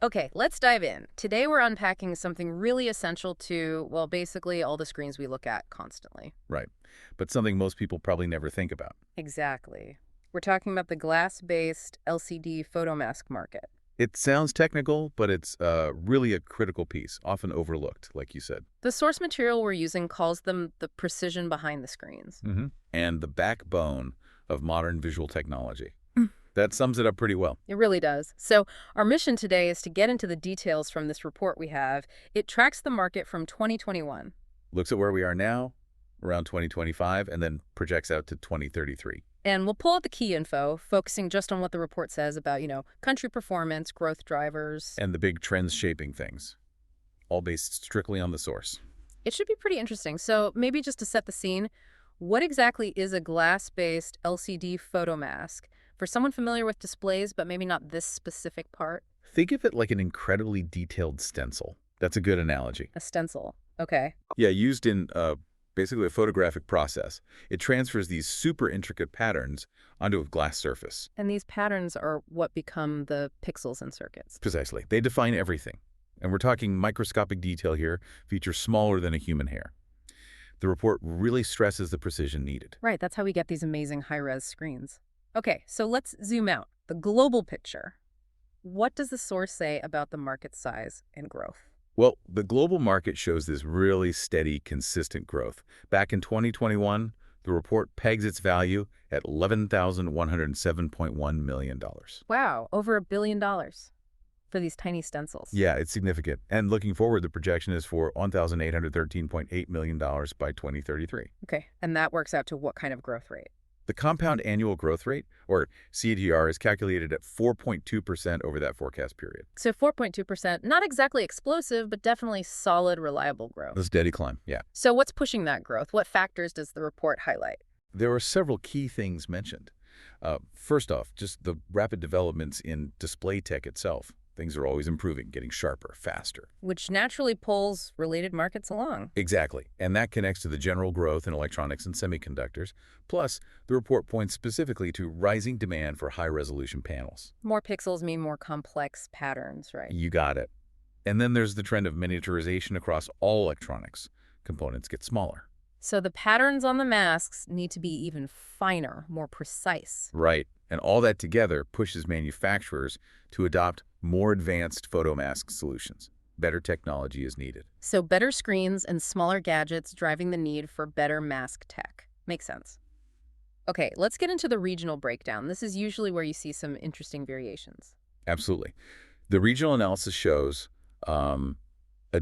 Okay, let's dive in. Today we're unpacking something really essential to, well, basically all the screens we look at constantly. Right. But something most people probably never think about. Exactly. We're talking about the glass-based LCD photomask market. It sounds technical, but it's really a critical piece, often overlooked, like you said. The source material we're using calls them the precision behind the screens. And the backbone of modern visual technology. Mm. That sums it up pretty well. It really does. So our mission today is to get into the details from this report we have. It tracks the market from 2021. Looks at where we are now, around 2025, and then projects out to 2033. And we'll pull out the key info, focusing just on what the report says about, country performance, growth drivers. And the big trends shaping things, all based strictly on the source. It should be pretty interesting. So maybe just to set the scene, what exactly is a glass-based LCD photomask? For someone familiar with displays, but maybe not this specific part. Think of it like an incredibly detailed stencil. That's a good analogy. A stencil. Okay. Yeah, used in basically a photographic process. It transfers these super intricate patterns onto a glass surface. And these patterns are what become the pixels and circuits. Precisely. They define everything. And we're talking microscopic detail here, features smaller than a human hair. The report really stresses the precision needed. Right, that's how we get these amazing high-res screens. Okay, so let's zoom out. The global picture. What does the source say about the market size and growth? Well, the global market shows this really steady, consistent growth. Back in 2021, the report pegs its value at $11,107.1 million. Wow, over $1 billion for these tiny stencils. Yeah, it's significant. And looking forward, the projection is for $1,813.8 million by 2033. Okay, and that works out to what kind of growth rate? The compound annual growth rate, or CAGR, is calculated at 4.2% over that forecast period. So 4.2%, not exactly explosive, but definitely solid, reliable growth. A steady climb, yeah. So what's pushing that growth? What factors does the report highlight? There are several key things mentioned. First off, just the rapid developments in display tech itself. Things are always improving, getting sharper, faster. Which naturally pulls related markets along. Exactly. And that connects to the general growth in electronics and semiconductors. Plus, the report points specifically to rising demand for high-resolution panels. More pixels mean more complex patterns, right? You got it. And then there's the trend of miniaturization across all electronics. Components get smaller. So the patterns on the masks need to be even finer, more precise. Right. And all that together pushes manufacturers to adopt more advanced photomask solutions. Better technology is needed. So better screens and smaller gadgets driving the need for better mask tech. Makes sense. Okay, let's get into the regional breakdown. This is usually where you see some interesting variations. Absolutely. The regional analysis shows a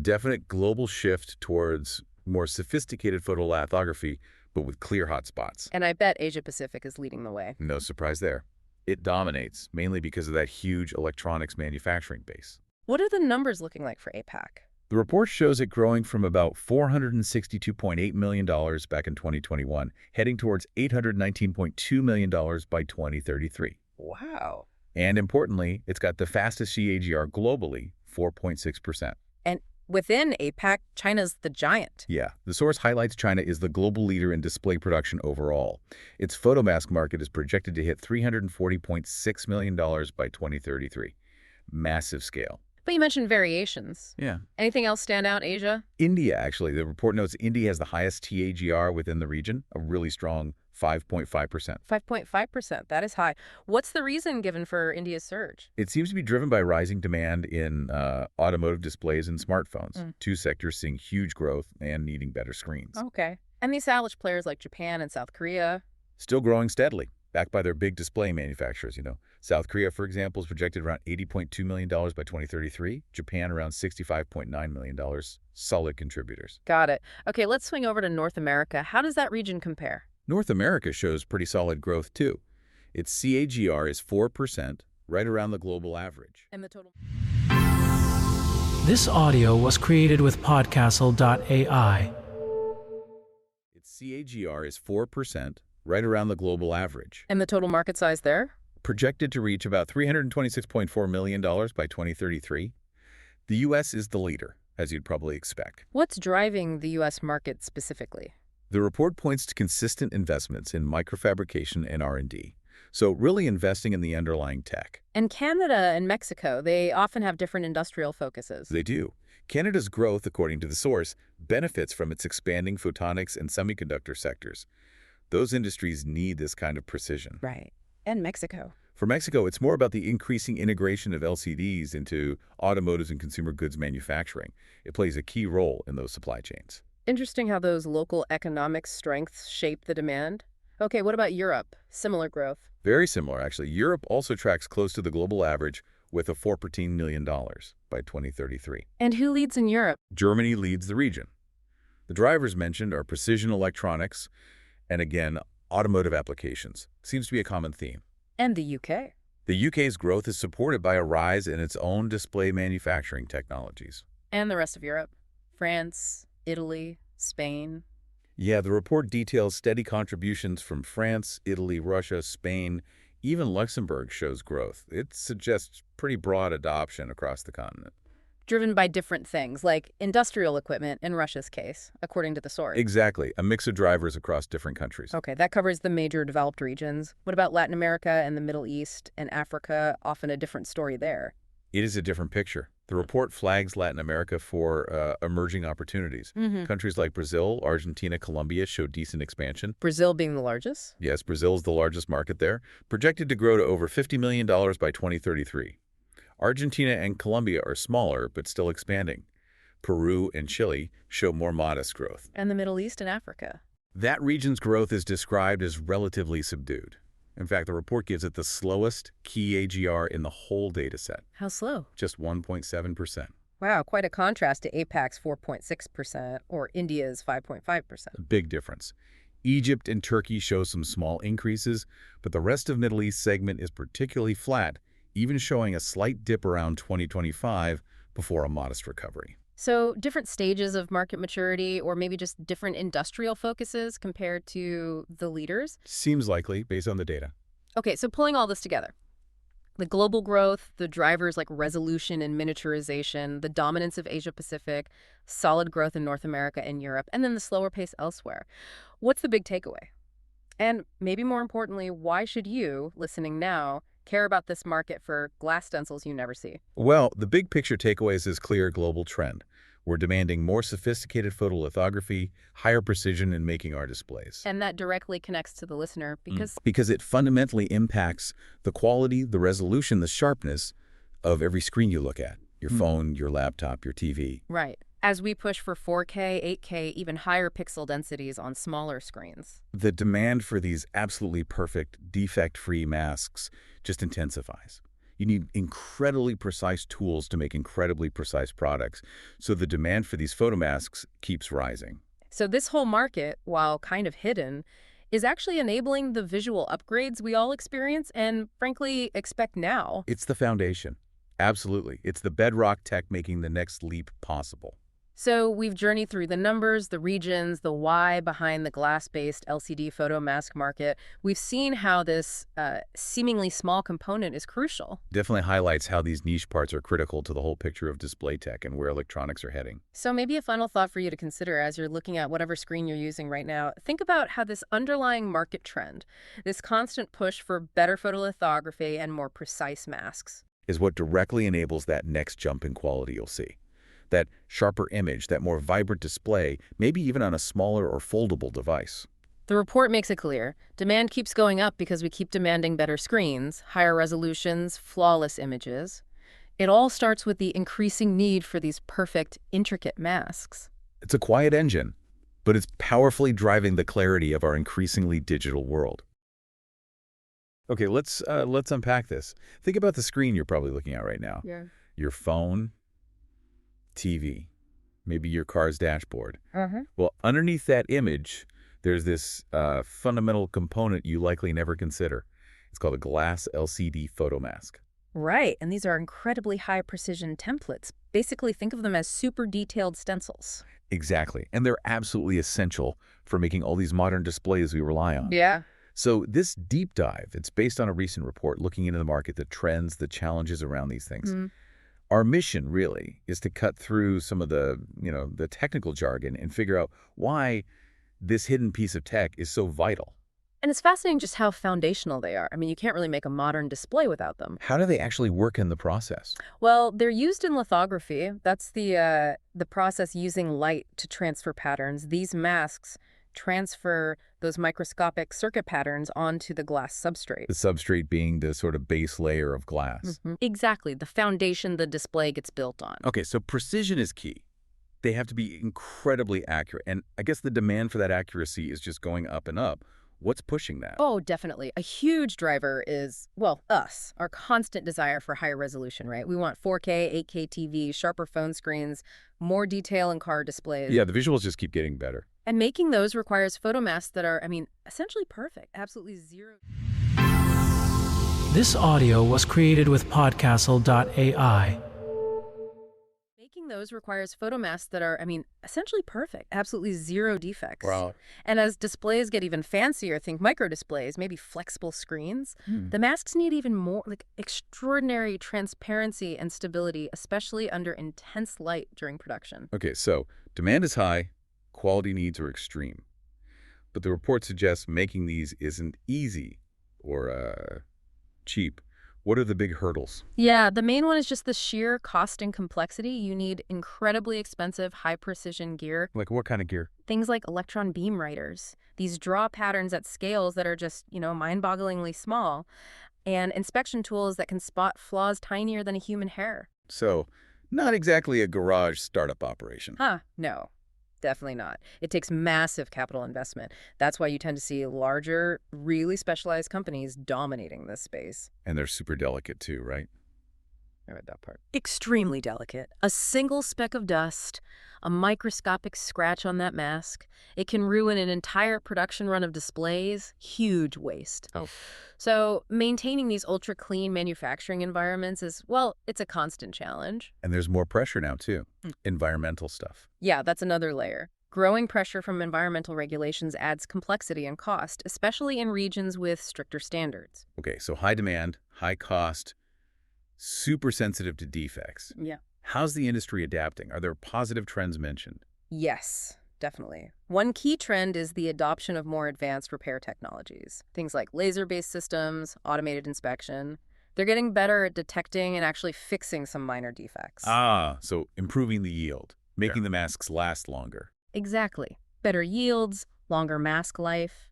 definite global shift towards more sophisticated photolithography, but with clear hotspots. And I bet Asia-Pacific is leading the way. No surprise there. It dominates, mainly because of that huge electronics manufacturing base. What are the numbers looking like for APAC? The report shows it growing from about $462.8 million back in 2021, heading towards $819.2 million by 2033. Wow. And importantly, it's got the fastest CAGR globally, 4.6%. And within APAC, China's the giant. Yeah, the source highlights China is the global leader in display production overall. Its photomask market is projected to hit $340.6 million by 2033. Massive scale. But you mentioned variations. Yeah. Anything else stand out, Asia? India, actually. The report notes India has the highest TAGR within the region, a really strong 5.5%. 5.5%. That is high. What's the reason given for India's surge? It seems to be driven by rising demand in automotive displays and smartphones, two sectors seeing huge growth and needing better screens. Okay. And these established players like Japan and South Korea? Still growing steadily, backed by their big display manufacturers, South Korea, for example, is projected around $80.2 million by 2033. Japan around $65.9 million. Solid contributors. Got it. Okay, let's swing over to North America. How does that region compare? North America shows pretty solid growth, too. Its CAGR is 4%, right around the global average. And the total? This audio was created with Podcastle.ai. Its CAGR is 4%, right around the global average. And the total market size there? Projected to reach about $326.4 million by 2033. The U.S. is the leader, as you'd probably expect. What's driving the U.S. market specifically? The report points to consistent investments in microfabrication and R&D. So really investing in the underlying tech. And Canada and Mexico, they often have different industrial focuses. They do. Canada's growth, according to the source, benefits from its expanding photonics and semiconductor sectors. Those industries need this kind of precision. Right. And Mexico. For Mexico, it's more about the increasing integration of LCDs into automotive and consumer goods manufacturing. It plays a key role in those supply chains. Interesting how those local economic strengths shape the demand. Okay, what about Europe? Similar growth. Very similar, actually. Europe also tracks close to the global average with a $14 million by 2033. And who leads in Europe? Germany leads the region. The drivers mentioned are precision electronics and, again, automotive applications. Seems to be a common theme. And the UK. The UK's growth is supported by a rise in its own display manufacturing technologies. And the rest of Europe. France, Italy, Spain. Yeah, the report details steady contributions from France, Italy, Russia, Spain. Even Luxembourg shows growth. It suggests pretty broad adoption across the continent. Driven by different things, like industrial equipment in Russia's case, according to the source. Exactly. A mix of drivers across different countries. Okay, that covers the major developed regions. What about Latin America and the Middle East and Africa? Often a different story there. It is a different picture. The report flags Latin America for emerging opportunities. Countries like Brazil, Argentina, Colombia show decent expansion. Brazil being the largest? Yes, Brazil is the largest market there, projected to grow to over $50 million by 2033. Argentina and Colombia are smaller, but still expanding. Peru and Chile show more modest growth. And the Middle East and Africa? That region's growth is described as relatively subdued. In fact, the report gives it the slowest key AGR in the whole dataset. How slow? Just 1.7%. Wow, quite a contrast to APAC's 4.6% or India's 5.5%. A big difference. Egypt and Turkey show some small increases, but the rest of Middle East segment is particularly flat, even showing a slight dip around 2025 before a modest recovery. So different stages of market maturity or maybe just different industrial focuses compared to the leaders? Seems likely, based on the data. Okay, so pulling all this together. The global growth, the drivers like resolution and miniaturization, the dominance of Asia-Pacific, solid growth in North America and Europe, and then the slower pace elsewhere. What's the big takeaway? And maybe more importantly, why should you, listening now, care about this market for glass stencils you never see? Well, the big picture takeaway is this clear global trend. We're demanding more sophisticated photolithography, higher precision in making our displays. And that directly connects to the listener Because it fundamentally impacts the quality, the resolution, the sharpness of every screen you look at. Your phone, your laptop, your TV. Right. As we push for 4K, 8K, even higher pixel densities on smaller screens. The demand for these absolutely perfect, defect-free masks just intensifies. You need incredibly precise tools to make incredibly precise products, so the demand for these photomasks keeps rising. So this whole market, while kind of hidden, is actually enabling the visual upgrades we all experience and, frankly, expect now. It's the foundation. Absolutely. It's the bedrock tech making the next leap possible. So we've journeyed through the numbers, the regions, the why behind the glass-based LCD photomask market. We've seen how this seemingly small component is crucial. Definitely highlights how these niche parts are critical to the whole picture of display tech and where electronics are heading. So maybe a final thought for you to consider as you're looking at whatever screen you're using right now. Think about how this underlying market trend, this constant push for better photolithography and more precise masks, is what directly enables that next jump in quality you'll see. That sharper image, that more vibrant display, maybe even on a smaller or foldable device. The report makes it clear. Demand keeps going up because we keep demanding better screens, higher resolutions, flawless images. It all starts with the increasing need for these perfect, intricate masks. It's a quiet engine, but it's powerfully driving the clarity of our increasingly digital world. Okay, let's unpack this. Think about the screen you're probably looking at right now. Yeah. Your phone, TV, maybe your car's dashboard. Well, underneath that image, there's this fundamental component you likely never consider. It's called a glass LCD photomask. Right, and these are incredibly high-precision templates. Basically, think of them as super detailed stencils. Exactly, and they're absolutely essential for making all these modern displays we rely on. Yeah. So this deep dive, it's based on a recent report looking into the market, the trends, the challenges around these things. Our mission really is to cut through some of the technical jargon and figure out why this hidden piece of tech is so vital. And it's fascinating just how foundational they are. I mean, you can't really make a modern display without them. How do they actually work in the process? Well, they're used in lithography. That's the process using light to transfer patterns. These masks transfer those microscopic circuit patterns onto the glass substrate. The substrate being the sort of base layer of glass. Exactly, the foundation the display gets built on. Okay, so precision is key. They have to be incredibly accurate. And I guess the demand for that accuracy is just going up and up. What's pushing that? Oh, definitely. A huge driver is, well, us, our constant desire for higher resolution, right? We want 4K, 8K TV, sharper phone screens, more detail in car displays. Yeah, the visuals just keep getting better. And making those requires photomasks that are, I mean, essentially perfect. Absolutely zero. This audio was created with podcastle.ai. Making those requires photomasks that are, I mean, essentially perfect. Absolutely zero defects. Wow. And as displays get even fancier, think micro displays, maybe flexible screens, the masks need even more, like extraordinary transparency and stability, especially under intense light during production. Okay, so demand is high, quality needs are extreme. But the report suggests making these isn't easy or cheap. What are the big hurdles? Yeah, the main one is just the sheer cost and complexity. You need incredibly expensive, high-precision gear. Like what kind of gear? Things like electron beam writers. These draw patterns at scales that are just, mind-bogglingly small. And inspection tools that can spot flaws tinier than a human hair. So, not exactly a garage startup operation. No. Definitely not. It takes massive capital investment. That's why you tend to see larger, really specialized companies dominating this space. And they're super delicate too, right? I read that part. Extremely delicate. A single speck of dust, a microscopic scratch on that mask. It can ruin an entire production run of displays. Huge waste. Oh. So maintaining these ultra-clean manufacturing environments is, well, it's a constant challenge. And there's more pressure now too. Environmental stuff. Yeah, that's another layer. Growing pressure from environmental regulations adds complexity and cost, especially in regions with stricter standards. Okay, so high demand, high cost, super sensitive to defects. Yeah. How's the industry adapting? Are there positive trends mentioned? Yes, definitely. One key trend is the adoption of more advanced repair technologies. Things like laser-based systems, automated inspection. They're getting better at detecting and actually fixing some minor defects. So improving the yield, making the masks last longer. Exactly. Better yields, longer mask life.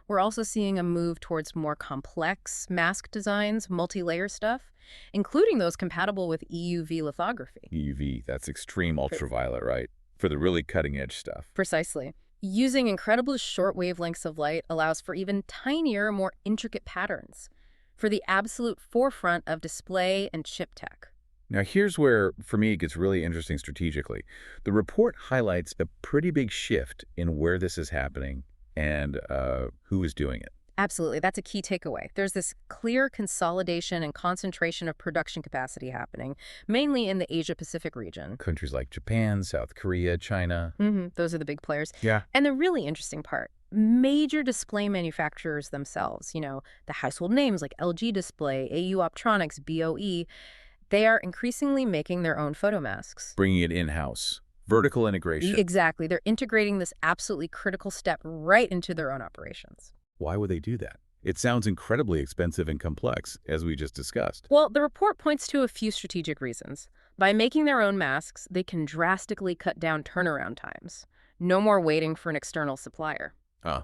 We're also seeing a move towards more complex mask designs, multi-layer stuff, including those compatible with EUV lithography. EUV, that's extreme ultraviolet, right? For the really cutting-edge stuff. Precisely. Using incredibly short wavelengths of light allows for even tinier, more intricate patterns, for the absolute forefront of display and chip tech. Now here's where, for me, it gets really interesting strategically. The report highlights a pretty big shift in where this is happening and who is doing it. Absolutely. That's a key takeaway. There's this clear consolidation and concentration of production capacity happening, mainly in the Asia-Pacific region. Countries like Japan, South Korea, China. Those are the big players. Yeah. And the really interesting part, major display manufacturers themselves, the household names like LG Display, AU Optronics, BOE, they are increasingly making their own photomasks. Bringing it in-house. Vertical integration. Exactly. They're integrating this absolutely critical step right into their own operations. Why would they do that? It sounds incredibly expensive and complex, as we just discussed. Well, the report points to a few strategic reasons. By making their own masks, they can drastically cut down turnaround times. No more waiting for an external supplier.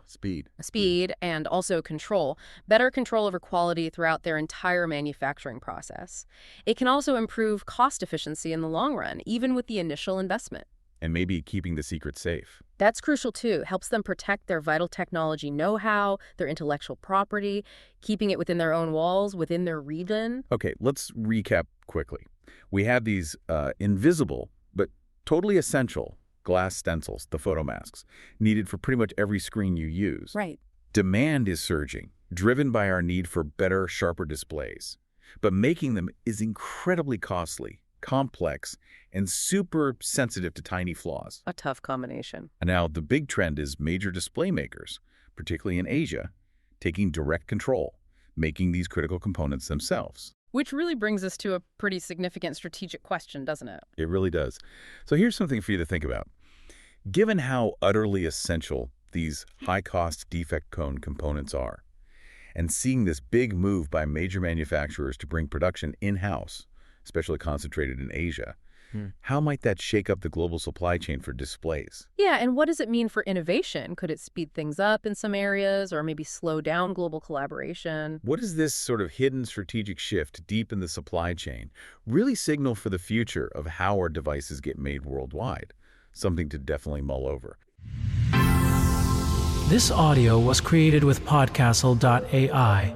Speed. Speed and also control. Better control over quality throughout their entire manufacturing process. It can also improve cost efficiency in the long run, even with the initial investment. And maybe keeping the secret safe. That's crucial too. Helps them protect their vital technology know-how, their intellectual property, keeping it within their own walls, within their region. Okay, let's recap quickly. We have these invisible, but totally essential glass stencils, the photomasks, needed for pretty much every screen you use. Right. Demand is surging, driven by our need for better, sharper displays. But making them is incredibly costly, complex, and super sensitive to tiny flaws. A tough combination. And now the big trend is major display makers, particularly in Asia, taking direct control, making these critical components themselves. Which really brings us to a pretty significant strategic question, doesn't it? It really does. So here's something for you to think about. Given how utterly essential these high-cost defect cone components are. And seeing this big move by major manufacturers to bring production in-house, especially concentrated in Asia, how might that shake up the global supply chain for displays? Yeah, and what does it mean for innovation? Could it speed things up in some areas or maybe slow down global collaboration? What does this sort of hidden strategic shift deep in the supply chain really signal for the future of how our devices get made worldwide? Something to definitely mull over. This audio was created with podcastle.ai.